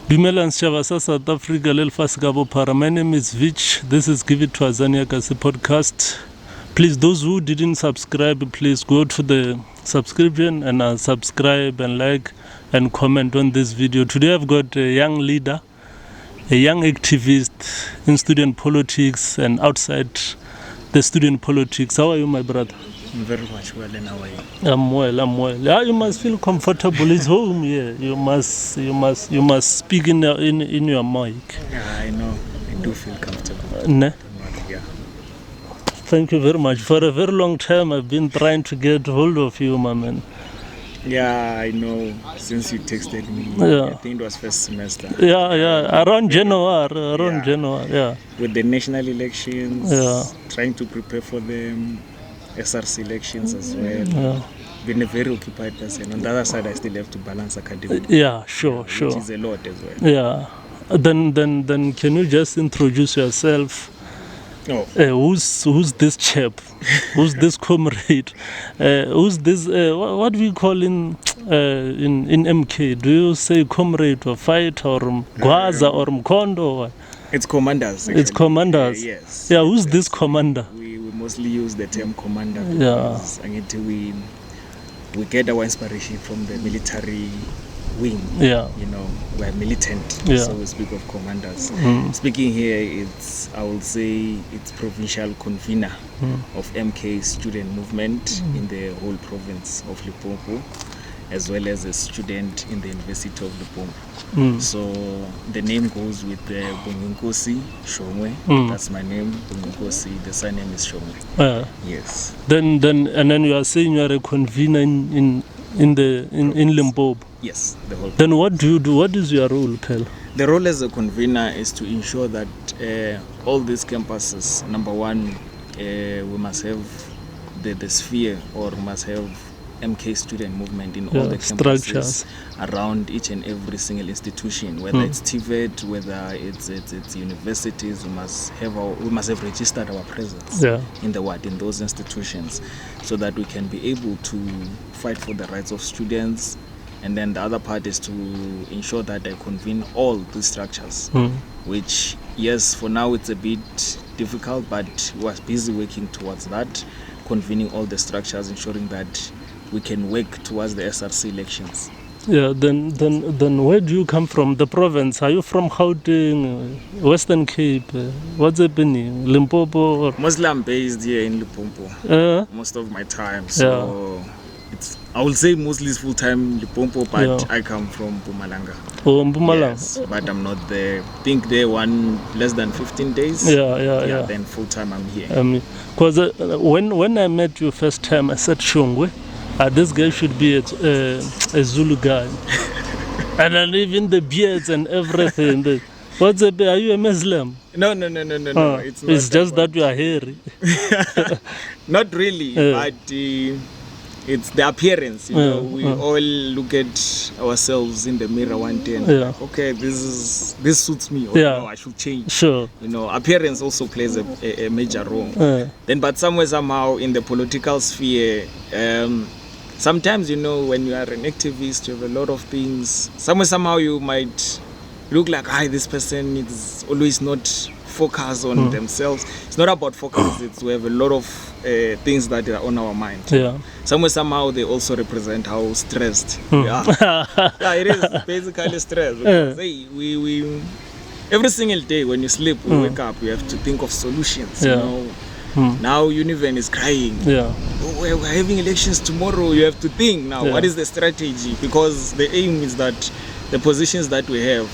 Dumelang Shava South Africa Para. My name is Vich. This is Give It to Azania Kasi podcast. Please, those who didn't subscribe, please go to the subscription and subscribe and like and comment on this video. Today I've got a young leader, a young activist in student politics and outside the student politics. How are you, my brother? I'm very much well, and how are you? I'm well. Yeah, you must feel comfortable. It's home here. You must speak in your mic. Yeah, I know. I do feel comfortable. Ne? Yeah. Thank you very much. For a very long time, I've been trying to get hold of you, my man. Yeah, I know. Since you texted me, Yeah. I think it was first semester. Yeah. Around January. Yeah. With the national elections, Yeah. trying to prepare for them, SRC Elections as well. Yeah. Been a very occupied person. On the other side, I still have to balance academic. Yeah, sure. Which is a lot as well. Yeah. Then can you just introduce yourself? Oh. Who's this chap? Who's this comrade? Who's this? What do we call in MK? Do you say comrade or fight or Gwaza or Mkondo? It's commanders. Actually. It's commanders. Yes. Yeah. Who's this commander? We mostly use the term commander Yeah. because we get our inspiration from the military wing. Yeah. You know, we're militant, Yeah. so we speak of commanders. Mm. Speaking here, I will say it's Provincial Convener of MKStudnt Movement in the whole province of Limpopo, as well as a student in the University of Limpopo. So the name goes with BONGINKOSI SHONGWE. That's my name, BONGINKOSI. The surname is SHONGWE. Yes. Then you are saying you are a convener in Limpopo. Yes, the whole. Then what do you do? What is your role, Pel? The role as a convener is to ensure that all these campuses, number one, we must have the sphere, or we must have MKStudnt Movement in all the campuses structures around each and every single institution, whether it's TVET, whether it's universities. We must have registered our presence in those institutions, so that we can be able to fight for the rights of students. And then the other part is to ensure that I convene all these structures, which, yes, for now it's a bit difficult, but we are busy working towards that, convening all the structures, ensuring that we can work towards the SRC elections. Yeah, then where do you come from? The province? Are you from Gauteng, Western Cape? What's happening? Limpopo? Or? Mostly I'm based here in Limpopo most of my time. So I will say mostly it's full-time Limpopo, but I come from Mpumalanga. Oh, Mpumalanga. Yes, but I'm not there. I think there less than 15 days. Yeah. Then full-time I'm here. Because when I met you first time, I said, Shongwe, this guy should be a Zulu guy. And then even the beards and everything. What's up? Are you a Muslim? No. It's not. It's just that you are hairy. Not really, but it's the appearance. You know, we all look at ourselves in the mirror one day and like, okay, this suits me. Or no, I should change. Sure. You know, appearance also plays a major role. Then, but somehow in the political sphere, sometimes, you know, when you are an activist, you have a lot of things. Somehow you might look like, this person is always not focused on themselves. It's not about focus. It's we have a lot of things that are on our mind. Yeah. Somehow they also represent how stressed we are. Yeah, it is basically stress. Because, we every single day when you sleep, we wake up, we have to think of solutions. You know. Now Univen is crying. We're having elections tomorrow. You have to think now, what is the strategy? Because the aim is that the positions that we have,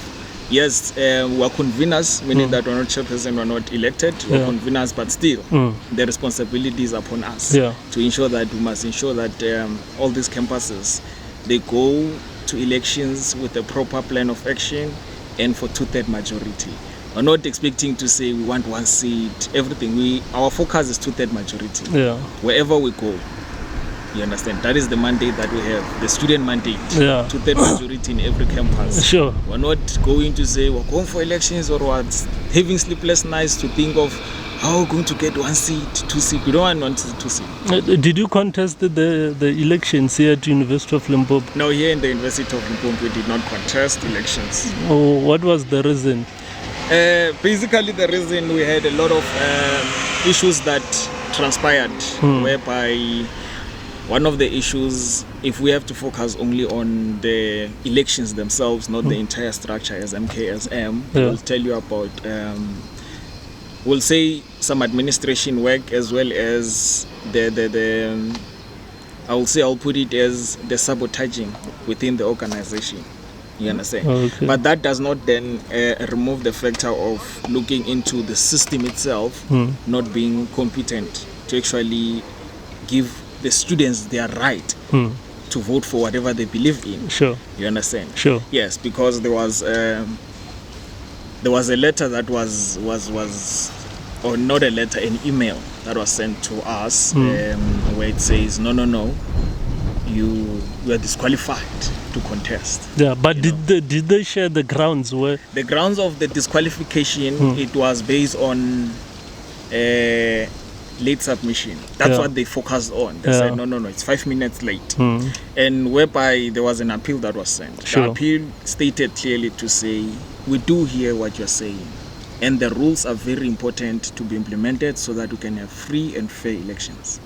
yes, we are conveners, meaning that we're not chairperson, we're not elected, we're conveners, but still the responsibility is upon us to ensure that we must ensure that all these campuses, they go to elections with a proper plan of action and for 2/3 majority. We're not expecting to say we want one seat, everything. Our focus is 2/3 majority. Wherever we go. You understand? That is the mandate that we have, the student mandate. Yeah. 2/3 majority in every campus. Sure. We're not going to say we're going for elections or what, having sleepless nights to think of how we're going to get 1 seat, 2 seats. We don't want 1 seat, 2 seats. Did you contest the elections here at University of Limpopo? No, here in the University of Limpopo, we did not contest elections. Oh, what was the reason? Basically, the reason we had a lot of issues that transpired, whereby one of the issues, if we have to focus only on the elections themselves, not the entire structure as MKSM, we'll tell you about, we'll say some administration work as well as I'll put it as the sabotaging within the organization. You understand? Okay. But that does not then remove the factor of looking into the system itself not being competent to actually give the students their right to vote for whatever they believe in. Sure. You understand? Sure. Yes, because there was a letter that was or not a letter, an email that was sent to us where it says no, you are disqualified to contest. Yeah, but did they share the grounds where? The grounds of the disqualification, it was based on late submission. That's what they focused on. They said no, it's 5 minutes late. And whereby there was an appeal that was sent. Sure. The appeal stated clearly to say, we do hear what you're saying, and the rules are very important to be implemented so that we can have free and fair elections.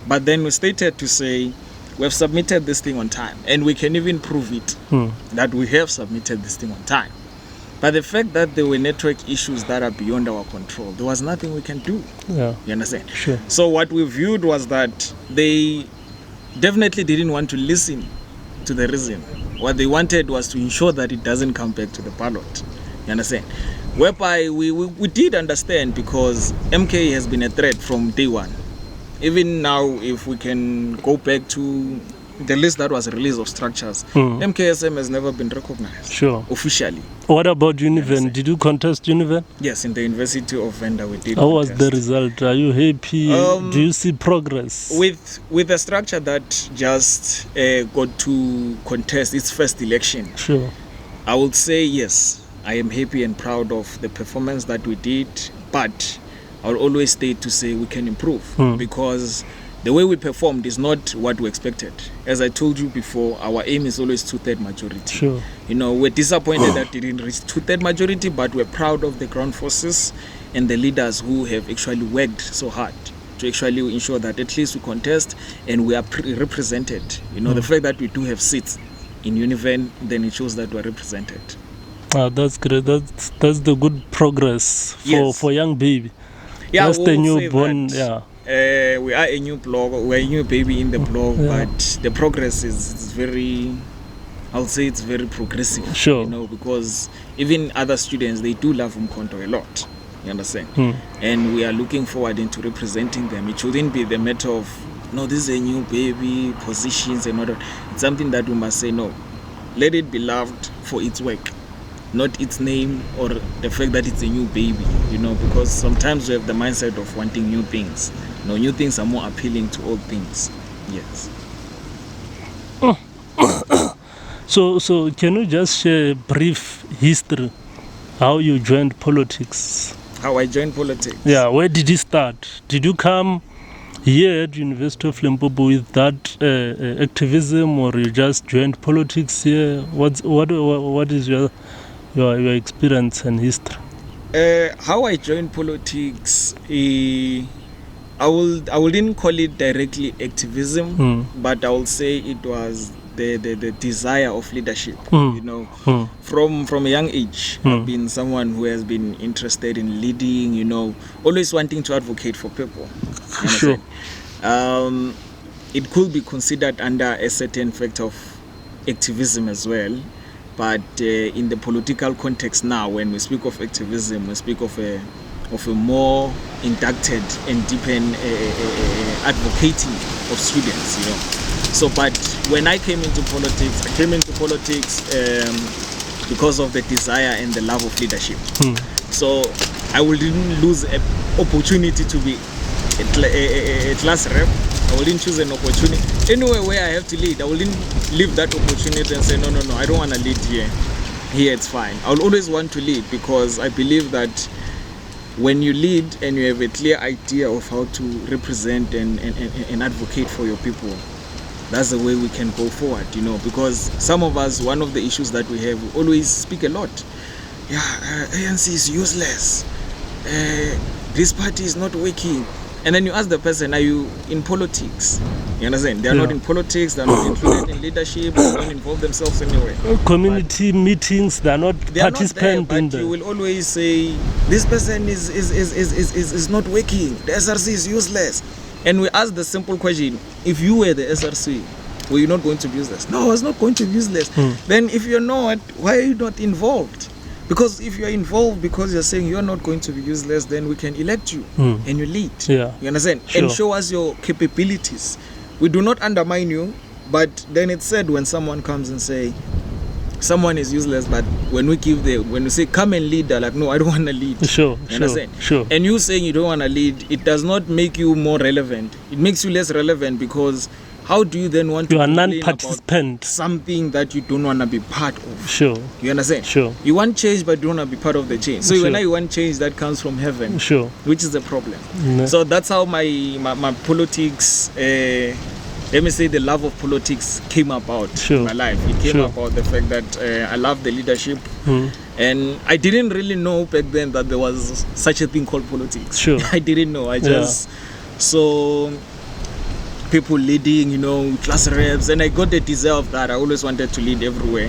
But then we stated to say, we have submitted this thing on time, and we can even prove it that we have submitted this thing on time. But the fact that there were network issues that are beyond our control, there was nothing we can do. Yeah. You understand? Sure. So what we viewed was that they definitely didn't want to listen to the reason. What they wanted was to ensure that it doesn't come back to the ballot. You understand? Whereby we did understand, because MK has been a threat from day one. Even now, if we can go back to the list that was released of structures, MKSM has never been recognized officially. What about Univen? Did you contest Univen? Yes, in the University of Venda we did. How was the result? Are you happy? Do you see progress? With a structure that just got to contest its first election, I would say yes, I am happy and proud of the performance that we did, but I'll always stay to say we can improve, because the way we performed is not what we expected. As I told you before, our aim is always 2/3 majority. Sure. You know, we're disappointed that it didn't reach 2/3 majority, but we're proud of the ground forces and the leaders who have actually worked so hard to actually ensure that at least we contest and we are represented. You know, the fact that we do have seats in Univen, then it shows that we're represented. That's great. That's the good progress for young baby. Yeah, that's the newborn. We are a new blog. We're a new baby in the blog, but the progress is very, I'll say it's very progressive. Sure. You know, because even other students, they do love Umkhonto a lot. You understand? And we are looking forward into representing them. It shouldn't be the matter of, no, this is a new baby, positions and all that. It's something that we must say, no, let it be loved for its work, not its name or the fact that it's a new baby, you know, because sometimes we have the mindset of wanting new things. No, new things are more appealing to old things. Yes. So can you just share a brief history, how you joined politics? How I joined politics? Yeah, where did you start? Did you come here at University of Limpopo with that activism, or you just joined politics here? What is your experience and history? How I joined politics, I wouldn't call it directly activism, but I will say it was the desire of leadership. You know, from a young age, I've been someone who has been interested in leading. You know, always wanting to advocate for people. Sure. It could be considered under a certain factor of activism as well. But in the political context now, when we speak of activism, we speak of a more inducted and deepened advocating of students, you know. So, but when I came into politics, because of the desire and the love of leadership. So I wouldn't lose an opportunity to be a class rep I wouldn't choose an opportunity. Anywhere where I have to lead, I wouldn't leave that opportunity and say, no, I don't want to lead here. Here it's fine. I'll always want to lead because I believe that when you lead and you have a clear idea of how to represent and advocate for your people, that's the way we can go forward, because some of us, one of the issues that we have, we always speak a lot. ANC is useless. This party is not working. And then you ask the person, are you in politics? You understand? They are not in politics, they are not included in leadership, they don't involve themselves anywhere. Community meetings, they are not participant in you will always say, this person is not working, the SRC is useless. And we ask the simple question, if you were the SRC, were you not going to be useless? No, I was not going to be useless. Then if you're not, why are you not involved? Because if you're involved because you're saying you're not going to be useless, then we can elect you and you lead. You understand? Sure. And show us your capabilities. We do not undermine you, but then it's said when someone comes and say someone is useless, but when we say come and lead, they're like, no, I don't want to lead. Sure. You understand? Sure. And you saying you don't want to lead, it does not make you more relevant. It makes you less relevant because how do you then want to you are non-participant something that you don't want to be part of? Sure. You understand? Sure. You want change, but you don't want to be part of the change. So when you want change that comes from heaven, which is the problem. So that's how my politics, let me say the love of politics came about in my life. It came about the fact that I love the leadership. And I didn't really know back then that there was such a thing called politics. I didn't know. I just saw people leading, class reps, and I got the desire of that. I always wanted to lead everywhere.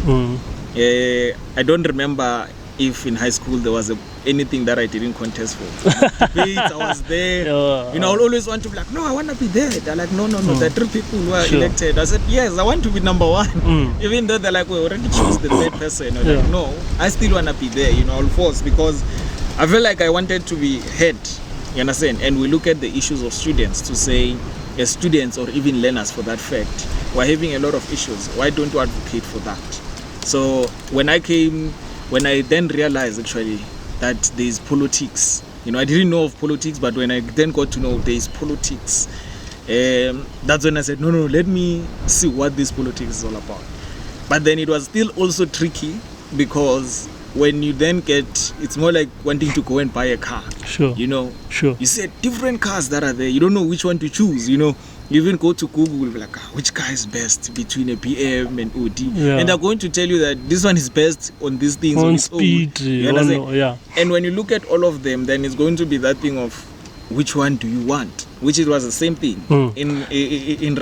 I don't remember if in high school there was anything that I didn't contest for. Debates, I was there. I'll always want to be like, no, I want to be there. They're like, no. There are 3 people who are elected. I said, yes, I want to be number 1. Even though they're like, we already chose the 3rd person. Like, no, I still want to be there, I'll force, because I feel like I wanted to be head. You understand? And we look at the issues of students to say, as students or even learners for that fact, we're having a lot of issues. Why don't you advocate for that? So when I then realized actually that there's politics, I didn't know of politics, but when I then got to know there's politics, that's when I said, no, let me see what this politics is all about. But then it was still also tricky because when you then it's more like wanting to go and buy a car. You see different cars that are there. You don't know which one to choose. You even go to Google, you'll be like, which car is best between a BM and OD? And they're going to tell you that this one is best on these things. On speed. And when you look at all of them, then it's going to be that thing of which one do you want? Which it was the same thing. In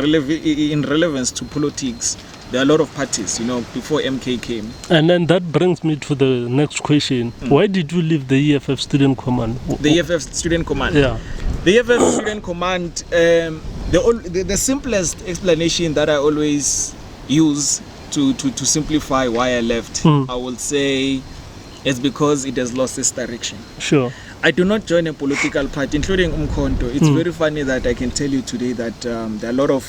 relevance to politics, there are a lot of parties, before MK came. And then that brings me to the next question. Why did you leave the EFF Student Command? The EFF Student Command? The EFF Student Command, the simplest explanation that I always use to simplify why I left, I will say it's because it has lost its direction. I do not join a political party, including Umkhonto. It's very funny that I can tell you today that there are a lot of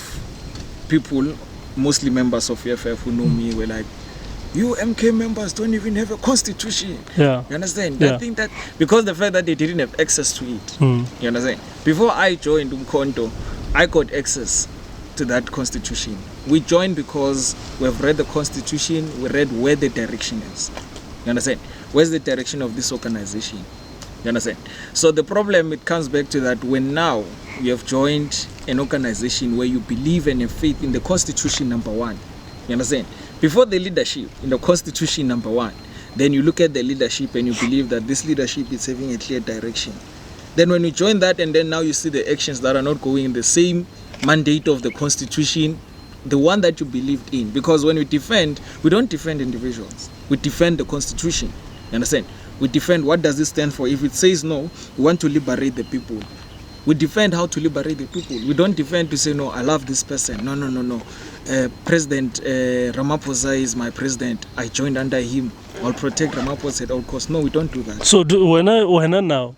people, mostly members of EFF who know me, were like, you MK members don't even have a constitution. You understand? I think that because the fact that they didn't have access to it. You understand? Before I joined Umkhonto, I got access to that constitution. We joined because we've read the constitution, we read where the direction is. You understand? Where's the direction of this organization? You understand? So the problem, it comes back to that when now you have joined an organization where you believe and have faith in the constitution, number 1. You understand? Before the leadership, in the constitution, number 1, then you look at the leadership and you believe that this leadership is having a clear direction. Then when you join that and then now you see the actions that are not going in the same mandate of the constitution, the one that you believed in. Because when we don't defend individuals. We defend the constitution. You understand? We defend what does it stand for. If it says no, we want to liberate the people. We defend how to liberate the people. We don't defend to say, no, I love this person. No. President Ramaphosa is my president. I joined under him. I'll protect Ramaphosa at all costs. No, we don't do that. So when I now,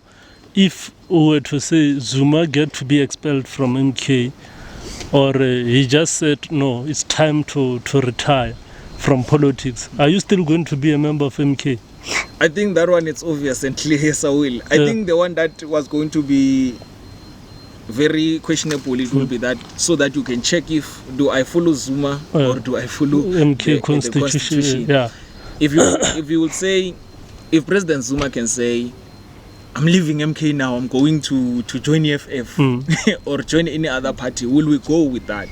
if we were to say Zuma get to be expelled from MK, or he just said, no, it's time to retire from politics, are you still going to be a member of MK? I think that one, it's obvious and clear. Yes, I will. I think the one that was going to be very questionable it will be that, so that you can check if do I follow Zuma or do I follow MK Constitution. Yeah. If you would say, if President Zuma can say, I'm leaving MK now, I'm going to join EFF or join any other party, will we go with that?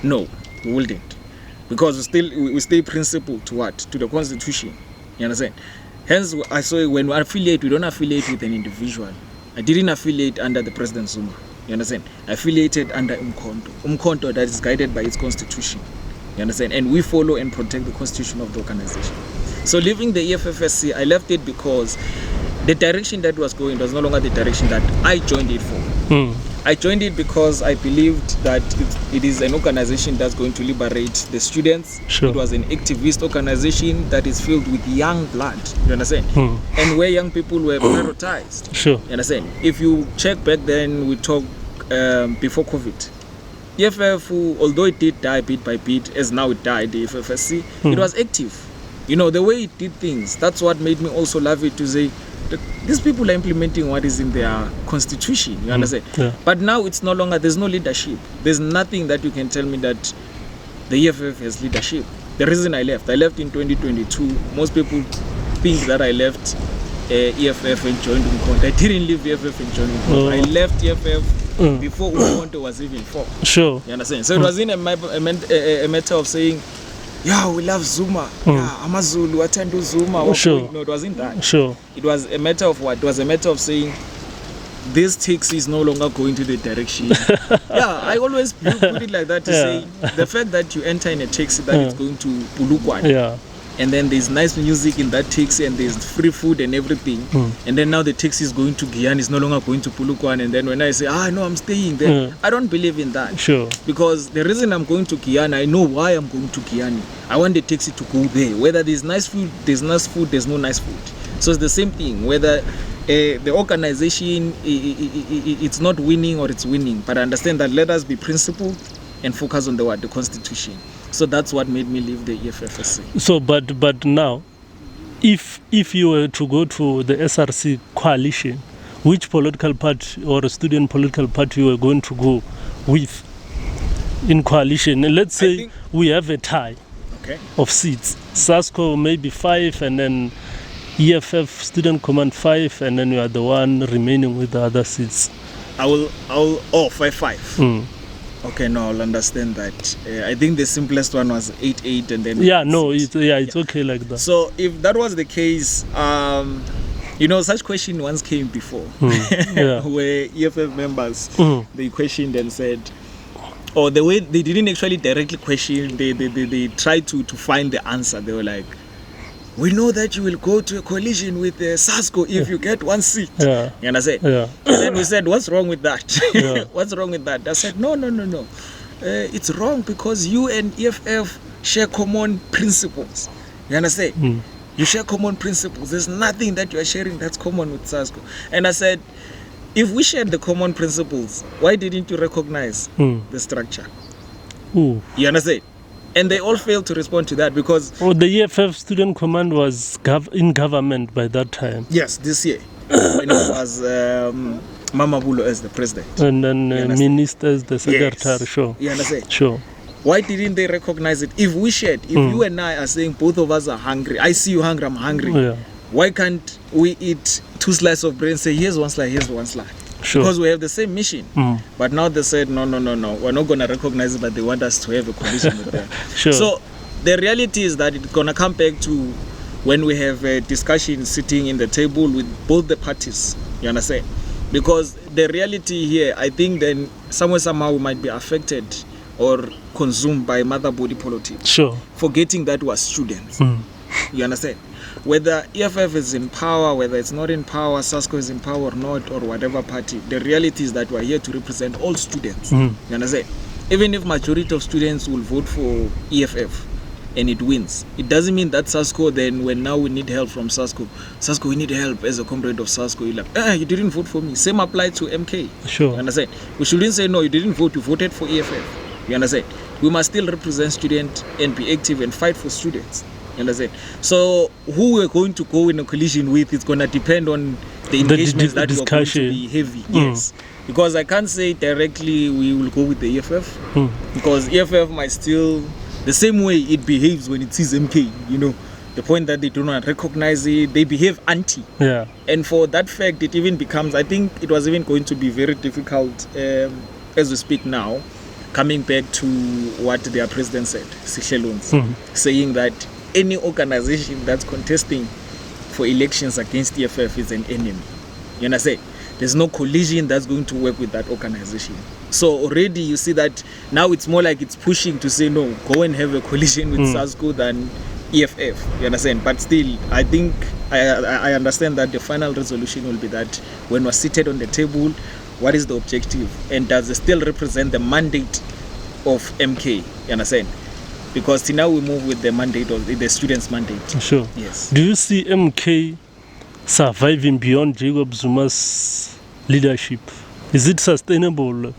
No, we wouldn't, because we stay principled to what? To the Constitution. You understand? Hence, I saw when we affiliate, we don't affiliate with an individual. I didn't affiliate under the President Zuma. You understand? I affiliated under Umkhonto that is guided by its constitution. You understand? And we follow and protect the constitution of the organization. So leaving the EFFSc, I left it because the direction that was going was no longer the direction that I joined it for. I joined it because I believed that it is an organization that's going to liberate the students. Sure. It was an activist organization that is filled with young blood. You understand? And where young people were prioritized. Sure. You understand? If you check back then, we talk before COVID. EFF, although it did die bit by bit, as now it died, the EFFSc, it was active. You know, the way it did things, that's what made me also love it, to say, these people are implementing what is in their constitution, you understand? Yeah. But now it's no longer, there's no leadership. There's nothing that you can tell me that the EFF has leadership. The reason I left in 2022, most people think that I left EFF and joined Umkhonto. I didn't leave EFF and joined Umkhonto. I left EFF before Umkhonto was even formed. Sure. You understand? So it was in a matter of saying, yeah, we love Zuma. Yeah, Amazulu, Atendu Zuma. Sure. No, it wasn't that. Sure. It was a matter of what? It was a matter of saying, this taxi is no longer going to the direction. Yeah, I always put it like that to say, the fact that you enter in a taxi that is going to Polokwane, and then there's nice music in that taxi and there's free food and everything, and then now the taxi is going to Guyana, is no longer going to Polokwane, and then when I say, no, I'm staying there, I don't believe in that. Sure. Because the reason I'm going to Guyana, I know why I'm going to Guyana. I want the taxi to go there. Whether there's nice food, there's no nice food. So it's the same thing, whether the organization, it's not winning or it's winning, but I understand that let us be principled and focus on the constitution. So that's what made me leave the EFFSc. So, but now, if you were to go to the SRC coalition, which political party or student political party you were going to go with in coalition? And let's say we have a tie of seats. SASCO maybe 5, and then EFF Student Command 5, and then you are the one remaining with the other seats. I will 5-5. Okay, no, I'll understand that. I think the simplest one was 8-8, and then it's okay like that. So if that was the case, such question once came before, where EFF members they questioned and said, or the way they didn't actually directly question, they tried to find the answer. They were like, we know that you will go to a coalition with SASCO if you get one seat. Yeah. You understand? Yeah. And then we said, what's wrong with that? Yeah. What's wrong with that? I said, no. It's wrong because you and EFF share common principles. You understand? You share common principles. There's nothing that you are sharing that's common with SASCO. And I said, if we shared the common principles, why didn't you recognize the structure? You understand? And they all failed to respond to that because... the EFF Student Command was in government by that time. Yes, this year. When it was Mama Bulo as the president. And then minister as the secretary, yes. Sure. You understand? Sure. Why didn't they recognize it? If we shared, if you and I are saying both of us are hungry, I see you hungry, I'm hungry. Yeah. Why can't we eat 2 slices of bread and say, here's one slice, here's one slice? Sure. Because we have the same mission. But now they said, no. We're not going to recognize it, but they want us to have a coalition with them. Sure. So the reality is that it's going to come back to when we have a discussion sitting in the table with both the parties. You understand? Because the reality here, I think then somehow we might be affected or consumed by mother body politics. Sure. Forgetting that we're students. You understand? Whether EFF is in power, whether it's not in power, SASCO is in power or not, or whatever party, the reality is that we're here to represent all students. You understand? Even if majority of students will vote for EFF and it wins, it doesn't mean that SASCO, then when now we need help from SASCO, we need help as a comrade of SASCO, you're like, you didn't vote for me. Same applies to MK. Sure. You understand? We shouldn't say, no, you didn't vote, you voted for EFF. You understand? We must still represent students and be active and fight for students. You understand? So who we're going to go in a coalition with, it's going to depend on the engagements that we're going to be heavy. Yes. because I can't say directly we will go with the EFF, because EFF might still, the same way it behaves when it sees MK, you know, the point that they do not recognize it, they behave anti. Yeah. And for that fact, it even becomes, I think it was even going to be very difficult as we speak now, coming back to what their president said, saying that any organization that's contesting for elections against EFF is an enemy. You understand? There's no collision that's going to work with that organization. So already you see that now it's more like it's pushing to say, no, go and have a collision with SASCO than EFF. You understand? But still, I think I understand that the final resolution will be that when we're seated on the table, what is the objective? And does it still represent the mandate of MK? You understand? Because now we move with the mandate of the students' mandate. Sure. Yes. Do you see MK surviving beyond Jacob Zuma's leadership? Is it sustainable?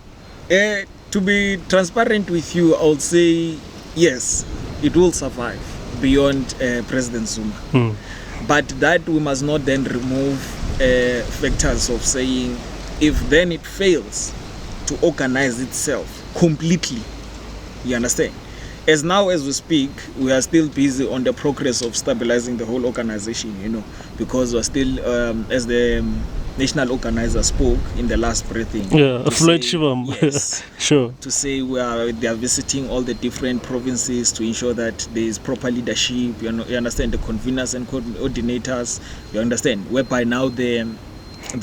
To be transparent with you, I would say yes, it will survive beyond President Zuma. But that we must not then remove factors of saying if then it fails to organize itself completely. You understand? As now as we speak, we are still busy on the progress of stabilizing the whole organization, you know, because we're still, as the national organizer spoke in the last briefing. Yeah, Floyd Shivhambu. Yes, sure. To say they are visiting all the different provinces to ensure that there is proper leadership, you understand, the conveners and coordinators, you understand, whereby now the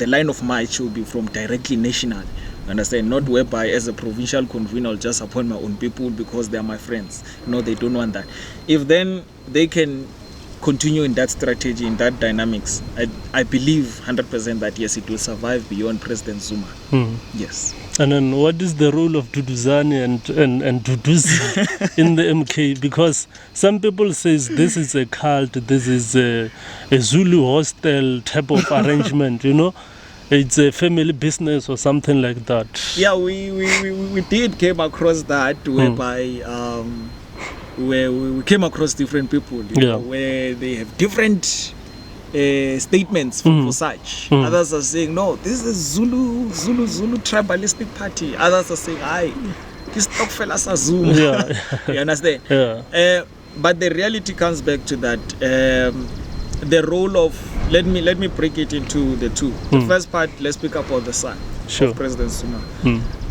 line of march will be from directly national. Understand? Not whereby as a provincial convener I'll just appoint my own people because they are my friends. No, they don't want that. If then they can continue in that strategy, in that dynamics, I believe 100% that yes, it will survive beyond President Zuma. Yes. And then what is the role of Duduzane and Duduzile in the MK? Because some people says this is a cult, this is a Zulu hostel type of arrangement, you know? It's a family business or something like that. Yeah, we did came across that whereby where we came across different people, you know, where they have different statements for such. Others are saying, no, this is Zulu tribalistic party. Others are saying, aye, this top fellas are Zuma. You understand? Yeah. But the reality comes back to that. The role of, let me break it into the two. The first part, let's pick up on the son of President Zuma.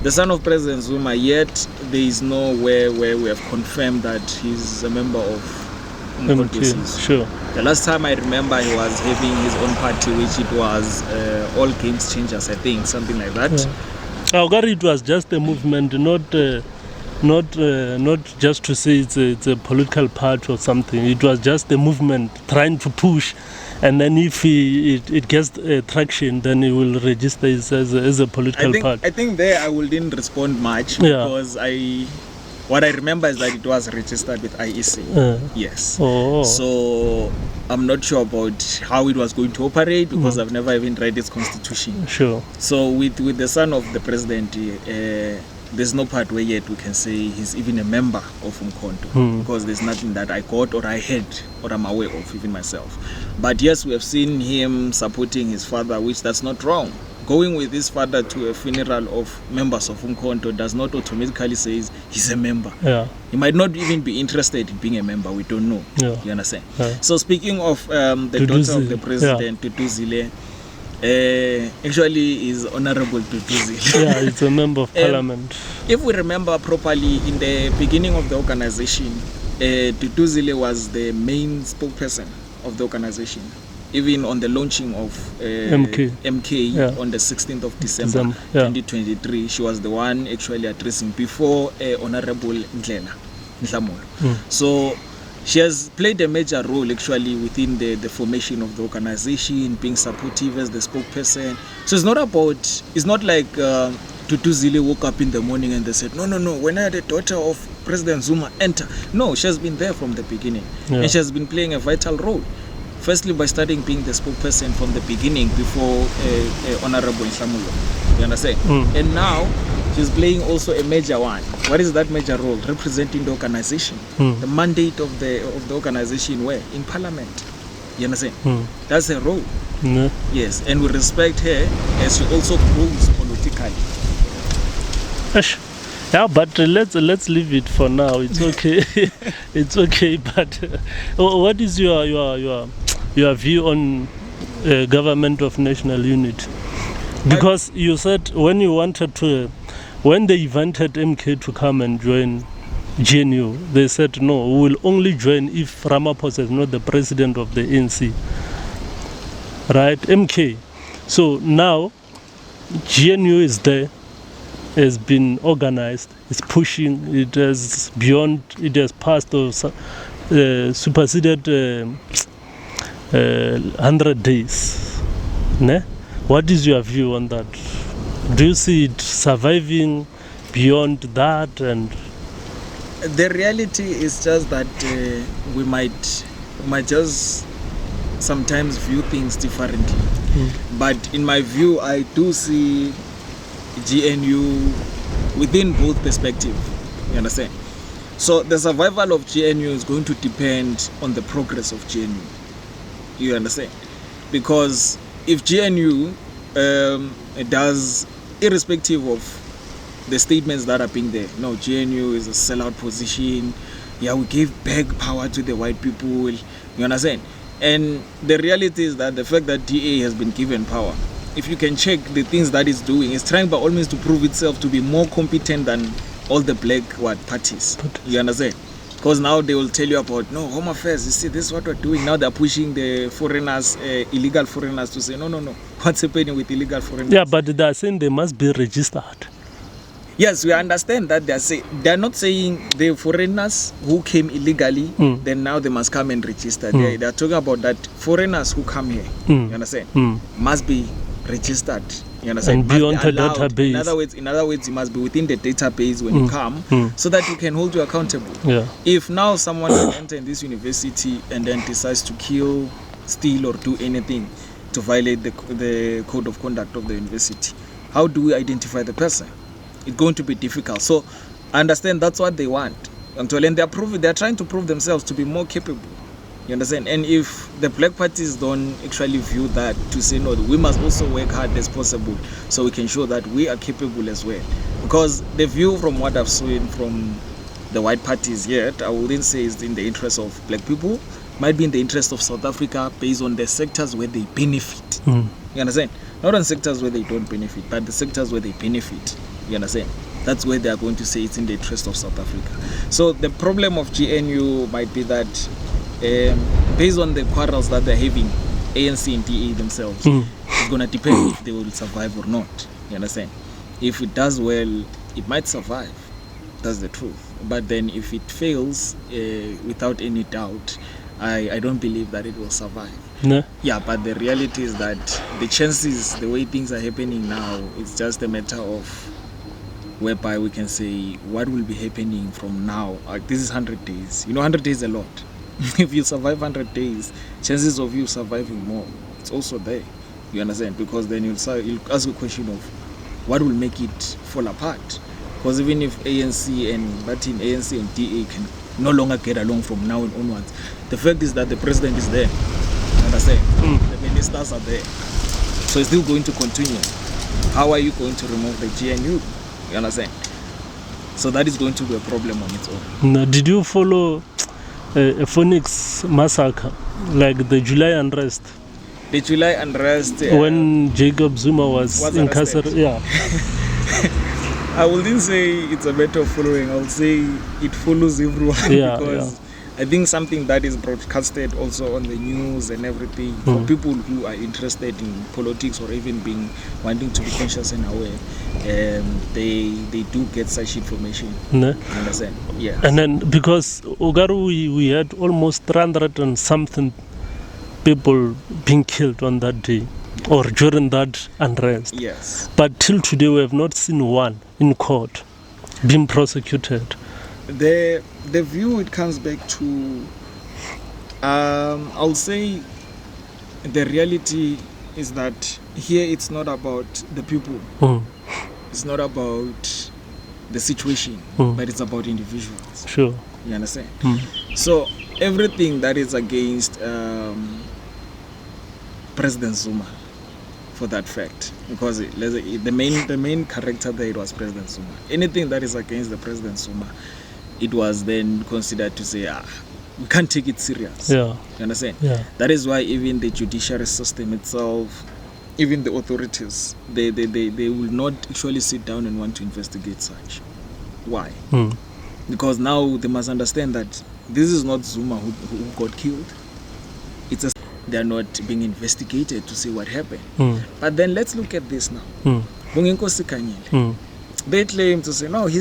The son of President Zuma, yet there is nowhere where we have confirmed that he's a member of MK. Sure. The last time I remember he was having his own party, which it was All Games Changers, I think, something like that. It was just a movement, not just to say it's a political party or something. It was just a movement trying to push, and then if it gets traction, then it will register as a political party. I think there I wouldn't respond much because what I remember is that it was registered with IEC. Yes. So I'm not sure about how it was going to operate because I've never even read its constitution. Sure. So with the son of the president, there's no part where yet we can say he's even a member of Umkhonto because there's nothing that I got or I heard or I'm aware of even myself. But yes, we have seen him supporting his father, which that's not wrong. Going with his father to a funeral of members of Umkhonto does not automatically say he's a member. He might not even be interested in being a member. We don't know. You understand? So speaking of the daughter of the president, Duduzile, actually is Honorable Duduzile. It's a member of parliament. If we remember properly, in the beginning of the organization, Duduzile was the main spokesperson of the organization. Even on the launching of MK on the 16th of December 2023, she was the one actually addressing before Honorable Nhlamulo. So she has played a major role actually within the formation of the organization, being supportive as the spokesperson. So it's not like Duduzile woke up in the morning and they said, no, when I had a daughter of President Zuma enter. No, she has been there from the beginning. And she has been playing a vital role. Firstly, by starting being the spokesperson from the beginning before Honorable Nhlamulo. You understand? And now she's playing also a major one. What is that major role? Representing the organization. The mandate of the organization where? In parliament. You understand? That's her role. Yes, and we respect her as she also grows politically. Yeah, but let's leave it for now. It's okay. It's okay. But what is your view on government of national unity? Because you said when they invited MK to come and join GNU, they said no, we will only join if Ramaphosa is not the president of the ANC. Right, MK. So now GNU is there, has been organized, it's pushing, it has passed or superseded 100 days. Ne? What is your view on that? Do you see it surviving beyond that? And the reality is just that we might just sometimes view things differently. But in my view, I do see GNU within both perspectives. You understand? So the survival of GNU is going to depend on the progress of GNU. You understand? Because if GNU does, irrespective of the statements that are being there, no, GNU is a sellout position, yeah, we gave back power to the white people, you understand? And the reality is that the fact that DA has been given power, if you can check the things that it's doing, it's trying by all means to prove itself to be more competent than all the black parties. You understand? Because now they will tell you about, no, Home Affairs, you see, this is what we're doing. Now they're pushing the foreigners, illegal foreigners, to say, no, what's happening with illegal foreigners? Yeah, but they're saying they must be registered. Yes, we understand that they're not saying the foreigners who came illegally, then now they must come and register. They're talking about that foreigners who come here, you understand, must be registered. You understand? And be on the database. In other words, you must be within the database when you come, so that you can hold you accountable. Yeah. If now someone enters this university and then decides to kill, steal, or do anything to violate the code of conduct of the university, how do we identify the person? It's going to be difficult. So I understand that's what they want. And they're trying to prove themselves to be more capable. You understand? And if the black parties don't actually view that, to say no, we must also work hard as possible so we can show that we are capable as well. Because the view from what I've seen from the white parties yet, I wouldn't say is in the interest of black people, might be in the interest of South Africa based on the sectors where they benefit. You understand? Not on sectors where they don't benefit, but the sectors where they benefit. You understand? That's where they are going to say it's in the interest of South Africa. So the problem of GNU might be that based on the quarrels that they're having, ANC and DA themselves, it's going to depend if they will survive or not. You understand? If it does well, it might survive. That's the truth. But then if it fails, without any doubt, I don't believe that it will survive. No. Yeah, but the reality is that the chances, the way things are happening now, it's just a matter of whereby we can say what will be happening from now. Like, this is 100 days. 100 days is a lot. If you survive 100 days, chances of you surviving more, it's also there. You understand? Because then you'll ask a question of what will make it fall apart. Because even if ANC and DA can no longer get along from now and onwards, the fact is that the president is there. You understand? The ministers are there. So it's still going to continue. How are you going to remove the GNU? You understand? So that is going to be a problem on its own. Now, did you follow a Phoenix massacre, like the July unrest? The July unrest, when Jacob Zuma was incarcerated. Yeah. I wouldn't say it's a matter of following. I would say it follows everyone. Because I think something that is broadcasted also on the news and everything, for people who are interested in politics or even wanting to be conscious and aware, they do get such information. No. You understand? Yeah. And then because Ogaru, we had almost 300 and something people being killed on that day or during that unrest. Yes. But till today we have not seen one in court being prosecuted. The view, it comes back to, I'll say the reality is that here it's not about the people. It's not about the situation, but it's about individuals. Sure. You understand? So everything that is against President Zuma, for that fact, because the main character there, it was President Zuma. Anything that is against the President Zuma, it was then considered to say, we can't take it serious. Yeah. You understand? Yeah. That is why even the judiciary system itself, even the authorities, they will not actually sit down and want to investigate such. Why? Because now they must understand that this is not Zuma who got killed. They are not being investigated to see what happened. But then let's look at this now. Bonginkosi Kanyile. They claim to say, no, he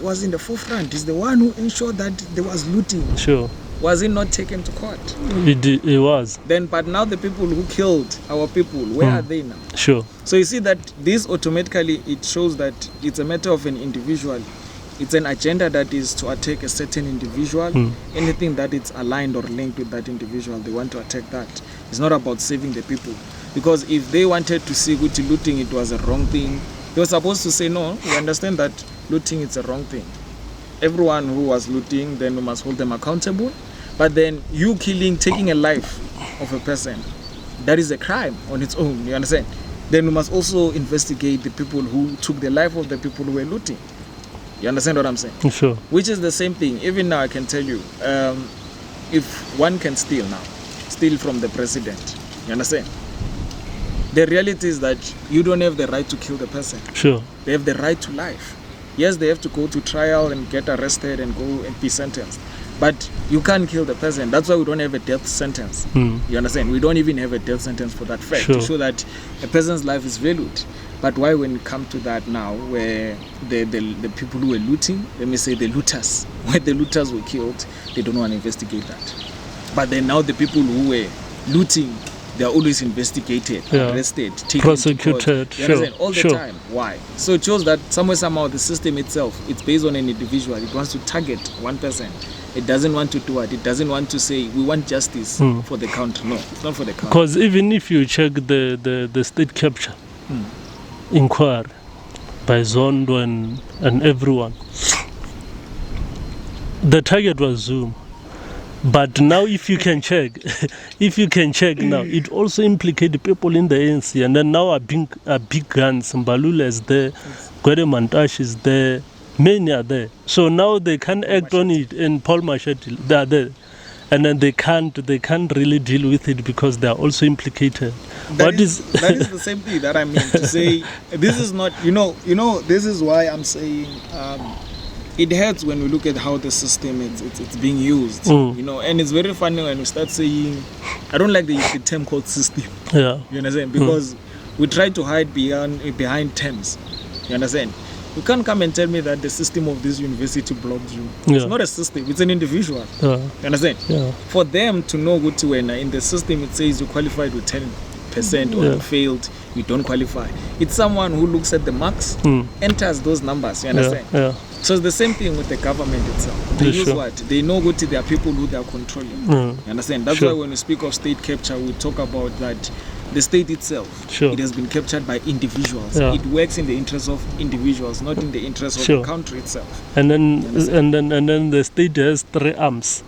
was in the forefront. He's the one who ensured that there was looting. Sure. Was he not taken to court? It was. Then, but now the people who killed our people, where are they now? Sure. So you see that this automatically, it shows that it's a matter of an individual. It's an agenda that is to attack a certain individual. Anything that is aligned or linked with that individual, they want to attack that. It's not about saving the people. Because if they wanted to see Guti looting, it was a wrong thing, they were supposed to say, no, we understand that looting is a wrong thing. Everyone who was looting, then we must hold them accountable. But then you taking a life of a person, that is a crime on its own, you understand? Then we must also investigate the people who took the life of the people who were looting. You understand what I'm saying? Sure. Which is the same thing. Even now I can tell you, if one can steal from the president, you understand? The reality is that you don't have the right to kill the person. Sure. They have the right to life. Yes, they have to go to trial and get arrested and go and be sentenced. But you can't kill the person. That's why we don't have a death sentence. You understand? We don't even have a death sentence for that fact, to show that a person's life is valued. But why, when it comes to that now, where the people who were looting, let me say the looters, where the looters were killed, they don't want to investigate that. But then now the people who were looting, they are always investigated, arrested, taken prosecuted, to court. All the time. Why? So it shows that somehow the system itself, it's based on an individual. It wants to target one person. It doesn't want to do it. It doesn't want to say we want justice for the country. No, it's not for the country. Because even if you check the state capture inquiry by Zondo and everyone, the target was Zuma. But now if you can check now, it also implicated people in the ANC, and then now are big guns. Mbalula is there, Gwede Mantashe is there, many are there. So now they can't act on it, and Paul Machete, they are there. And then they can't really deal with it because they are also implicated. That is the same thing that I mean to say. This is not, this is why I'm saying it hurts when we look at how the system it's being used. And it's very funny when we start saying, I don't like the term called system. Yeah. You understand? Because we try to hide behind terms. You understand? You can't come and tell me that the system of this university blocks you. It's not a system, it's an individual. You understand? Yeah. For them to know good when in the system it says you qualified with 10% or you failed, you don't qualify. It's someone who looks at the marks, enters those numbers, you understand? Yeah. So it's the same thing with the government itself. They use what? They know good there are people who they are controlling. You understand? That's why when we speak of state capture, we talk about that the state itself, it has been captured by individuals. It works in the interest of individuals, not in the interest of the country itself. And then the state has three arms.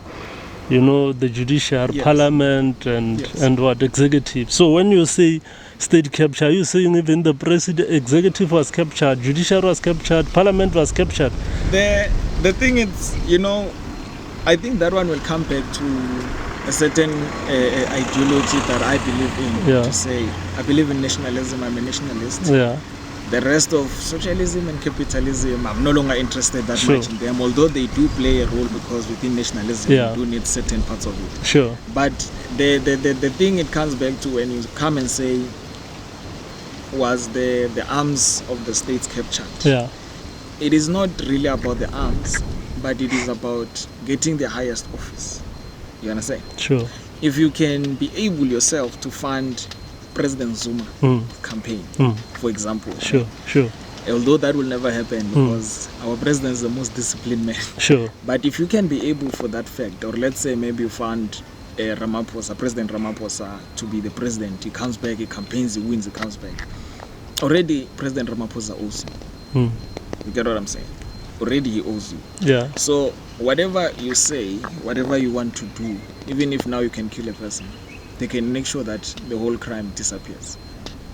The judiciary, parliament, and what, executive. So when you say state capture, you're saying even the president, executive was captured, judiciary was captured, parliament was captured. The thing is, I think that one will come back to a certain ideology that I believe in. To say, I believe in nationalism. I'm a nationalist. The rest of socialism and capitalism, I'm no longer interested that much in them, although they do play a role, because within nationalism you do need certain parts of it. But the thing it comes back to, when you come and say, was the arms of the states captured? It is not really about the arms, but it is about getting the highest office. You understand? If you can be able yourself to fund President Zuma campaign, for example. Although that will never happen, because our president is the most disciplined man. But if you can be able for that fact, or let's say maybe you fund President Ramaphosa to be the president, he comes back, he campaigns, he wins, he comes back. Already President Ramaphosa owes you. You get what I'm saying? Already he owes you. So whatever you say, whatever you want to do, even if now you can kill a person, they can make sure that the whole crime disappears.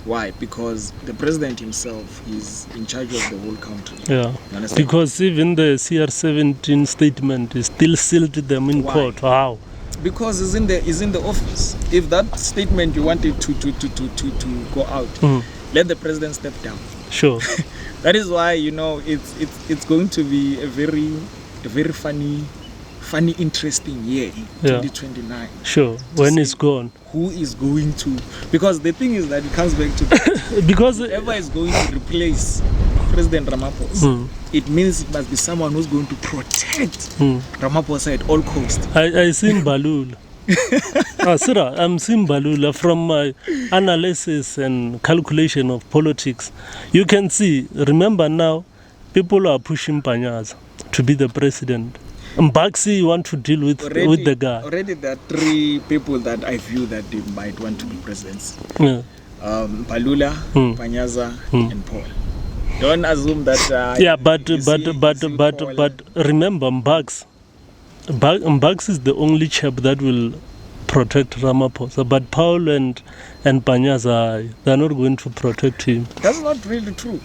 Why? Because the president himself is in charge of the whole country. Yeah. You understand? Because even the CR17 statement is still sealed them in court. Wow. Because he's in the office. If that statement you wanted to go out, let the president step down. Sure. That is why, you know, it's going to be a very funny, interesting year, 2029. Sure. When it's gone. Who is going to? Because the thing is that it comes back to because whoever is going to replace President Ramaphosa, it means it must be someone who's going to protect Ramaphosa at all costs. I seen Balula. Sira, I'm seeing Balula from my analysis and calculation of politics. You can see, remember now, people are pushing Panyaza to be the president. Mbaxi want to deal with the guy. Already there are 3 people that I view that they might want to be presidents. Balula, Panyaza, and Paul. Don't assume that. But remember, Mbaxi is the only chap that will protect Ramaphosa. But Paul and Panyaza, they're not going to protect him. That's not really true.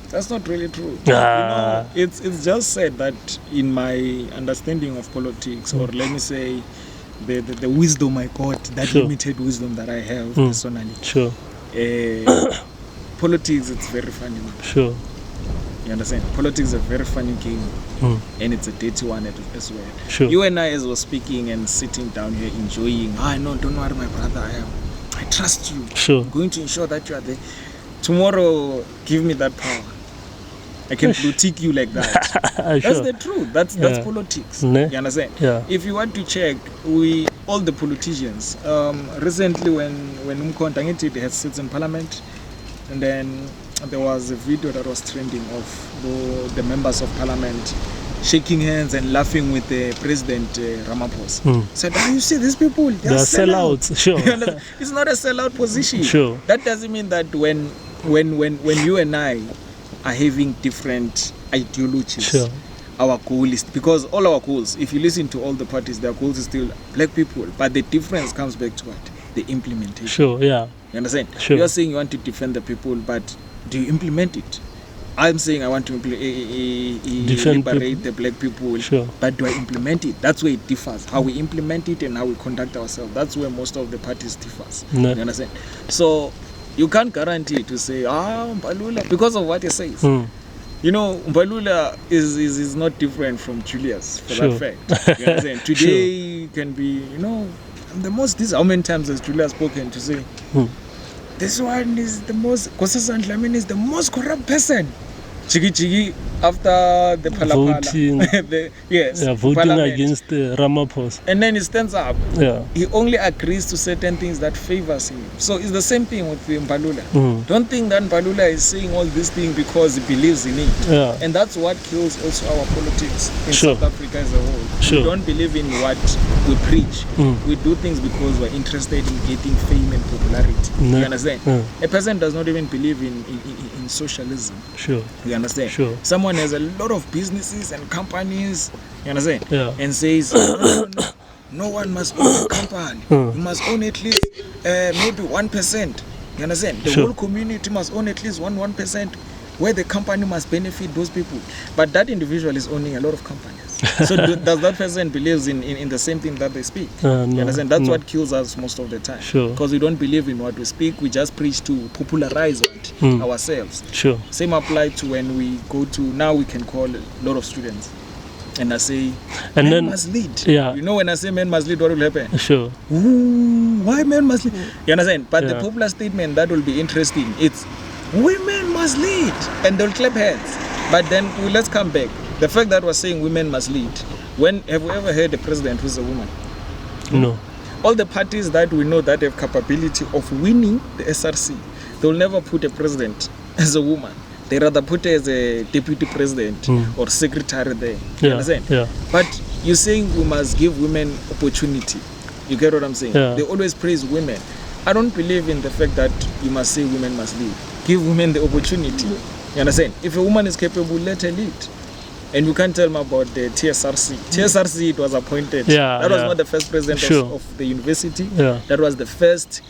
That's not really true. You know, it's just said that in my understanding of politics, or let me say, the wisdom I got, that limited wisdom that I have personally. Sure. Politics, it's very funny. Sure. You understand? Politics is a very funny game, and it's a dirty one as well. Sure. You and I, as we're speaking and sitting down here enjoying, no, don't worry, my brother, I trust you. Sure. I'm going to ensure that you are there. Tomorrow, give me that power. I can critique you like that. That's the truth. That's politics. You understand? Yeah. If you want to check, all the politicians, recently when Umkhonto had sits in parliament, and then there was a video that was trending of the members of parliament shaking hands and laughing with the president Ramaphosa. Said, you see these people, they're sellouts. Sure. It's not a sellout position. Sure. That doesn't mean that when you and I are having different ideologies, our goal is, because all our goals, if you listen to all the parties, their goals is still black people, but the difference comes back to what? The implementation. Sure, yeah. You understand? Sure. You are saying you want to defend the people, but do you implement it? I'm saying I want to liberate the black people, but do I implement it? That's where it differs. How we implement it and how we conduct ourselves. That's where most of the parties differs. You understand? So you can't guarantee to say, Mbalula, because of what he says. You know, Mbalula is not different from Julius for that fact. You understand? Today can be, you know, how many times has Julius spoken to say, this one is the most, Nkosazana Dlamini is the most corrupt person. Chigi after the voting, voting against Ramaphosa. And then he stands up. He only agrees to certain things that favors him. So it's the same thing with Mbalula. Don't think that Mbalula is saying all these things because he believes in it. And that's what kills also our politics in South Africa as a whole. We don't believe in what we preach. We do things because we're interested in getting fame and popularity. You understand? A person does not even believe in socialism. You understand? Someone has a lot of businesses and companies, you understand? And says, no one must own a company. You must own at least maybe 1%. You understand? The whole community must own at least 1%, where the company must benefit those people. But that individual is owning a lot of companies. So does that person believes in the same thing that they speak? You understand? That's what kills us most of the time. Because we don't believe in what we speak. We just preach to popularize ourselves. Same apply to when we go to, now we can call a lot of students. And I say, men must lead. You know, when I say men must lead, what will happen? Why men must lead? You understand? But the popular statement that will be interesting, it's women must lead. And they'll clap hands. But then let's come back. The fact that we're saying women must lead. Have we ever heard a president who's a woman? No. All the parties that we know that have capability of winning the SRC, they will never put a president as a woman. They rather put her as a deputy president or secretary there. You understand? But you're saying we must give women opportunity. You get what I'm saying? They always praise women. I don't believe in the fact that you must say women must lead. Give women the opportunity. You understand? If a woman is capable, let her lead. And you can't tell me about the TSRC. TSRC, it was appointed. That was not the first president of the university. That was the first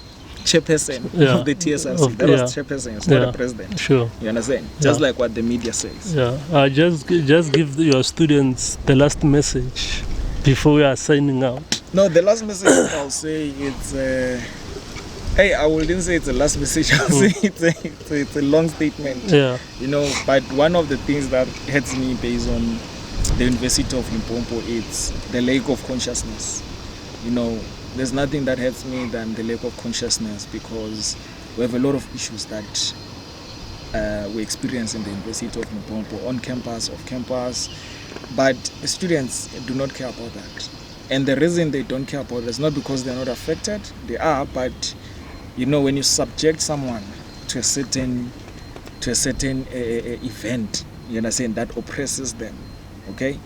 chairperson of the TSRC. That was chairperson, it's not a president. Sure. You understand? Just like what the media says. Yeah. Just give your students the last message before we are signing out. No, the last message I'll say it's hey, I wouldn't say it's a last message. I'll say it's a long statement. Yeah. You know, but one of the things that hurts me based on the University of Limpopo, it's the lack of consciousness. You know, there's nothing that hurts me than the lack of consciousness, because we have a lot of issues that we experience in the University of Limpopo, on campus, off campus, but the students do not care about that. And the reason they don't care about it is not because they're not affected, they are, but you know, when you subject someone to a certain event, you understand, that oppresses them, okay?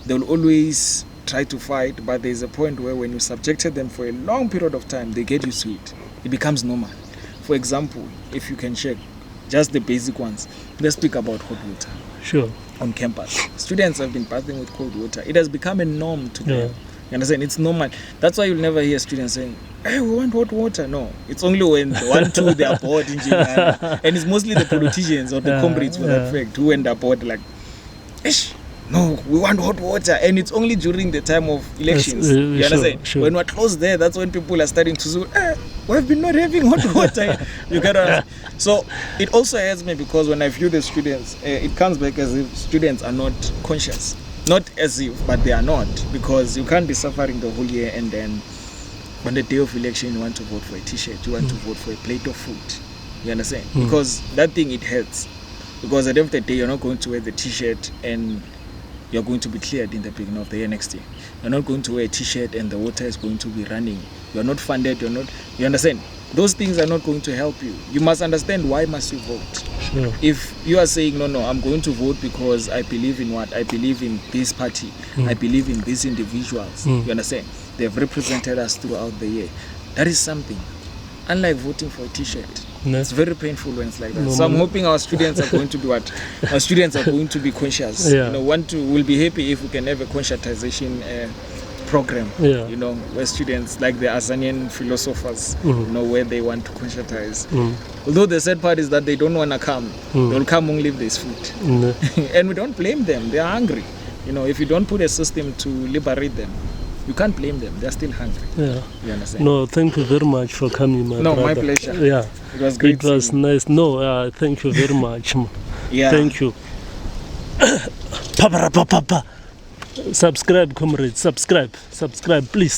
They'll always try to fight, but there's a point where when you subjected them for a long period of time, they get used to it. It becomes normal. For example, if you can check just the basic ones, let's speak about hot water. Sure. On campus, students have been bathing with cold water. It has become a norm to them. You understand? It's normal. That's why you'll never hear students saying, hey, we want hot water. No, it's only when they are bored in Jingana. And it's mostly the politicians or the comrades for that fact who end up bored like, ish, no, we want hot water. And it's only during the time of elections. You understand? Sure. When we're close there, that's when people are starting to say, we've been not having hot water. You get what? So it also hurts me because when I view the students, it comes back as if students are not conscious. Not as if, but they are not, because you can't be suffering the whole year and then on the day of election you want to vote for a t-shirt, you want to vote for a plate of food. You understand? Because that thing, it hurts. Because at the end of the day, you're not going to wear the t-shirt and you're going to be cleared in the beginning of the year next year. You're not going to wear a t-shirt and the water is going to be running. You're not funded, you understand? Those things are not going to help you. You must understand, why must you vote? Sure. If you are saying, no, I'm going to vote because I believe in what? I believe in this party. I believe in these individuals. You understand? They've represented us throughout the year. That is something. Unlike voting for a t-shirt. No. It's very painful when it's like that. So I'm hoping our students are going to do what? Our students are going to be conscious. Yeah. You know, we'll be happy if we can have a conscientization program, you know, where students, like the Azanian philosophers, you know, where they want to conscientize. Although the sad part is that they don't want to come. They'll come only if there's food. And we don't blame them. They are hungry. You know, if you don't put a system to liberate them, you can't blame them. They're still hungry. Yeah. You understand? No, thank you very much for coming, my brother. My pleasure. Yeah. It was great. It was nice. No, thank you very much. Yeah. Thank you. Subscribe, comrades. Subscribe, please.